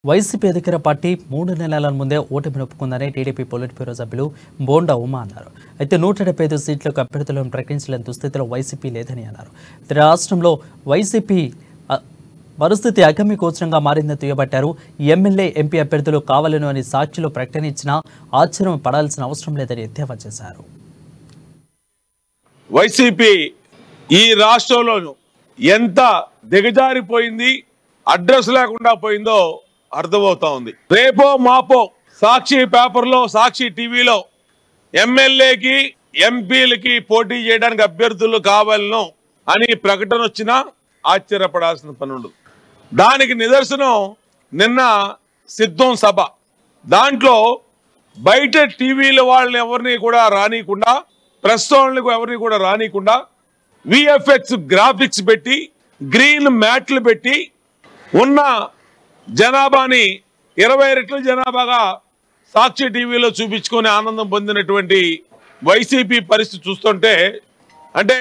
YCP అధికార party 3 నెలల ముందే ఓటమిని ఒప్పుకుందని టీడీపీ పొలిట్ బ్యూరో సభ్యులు బోండా ఉమా అన్నారు. అయితే 175 సీట్లకు అభ్యర్థులను ప్రకటించలేని దుస్థితిలో వైసీపీ లేదని అన్నారు. రాష్ట్రంలో వైసీపీ పరిస్థితి అగమ్యగోచరంగా మారిందని దుయ్యబట్టారు. ఎమ్మెల్యే, ఎంపీ అభ్యర్థులు కావాలను అని సాక్షిలో ప్రకటనించినా ఆశ్చర్యం పడాల్సిన అవసరం లేదని ఎద్దేవా చేశారు. వైసీపీ ఈ రాష్ట్రంలోనూ ఎంత దిగజారిపోయింది, అడ్రస్ లేకుండా పోయిందో అర్థమవుతా ఉంది. రేపో మాపో సాక్షి పేపర్లో, సాక్షి టీవీలో ఎమ్మెల్యేకి, ఎంపీలకి పోటీ చేయడానికి అభ్యర్థులు కావాలను అని ప్రకటన వచ్చినా ఆశ్చర్యపడాల్సిన పని ఉండదు. దానికి నిదర్శనం నిన్న సిద్ధం సభ. దాంట్లో బయట టీవీల వాళ్ళని ఎవరిని కూడా రానియకుండా, ప్రెస్ వాళ్ళని ఎవరిని కూడా రానియకుండా విఎఫ్ఎక్స్ గ్రాఫిక్స్ పెట్టి, గ్రీన్ మ్యాట్లు పెట్టి ఉన్న జనాభాని 20 రెట్ల జనాభాగా సాక్షి టీవీలో చూపించుకొని ఆనందం పొందినటువంటి వైసీపీ పరిస్థితి చూస్తుంటే అంటే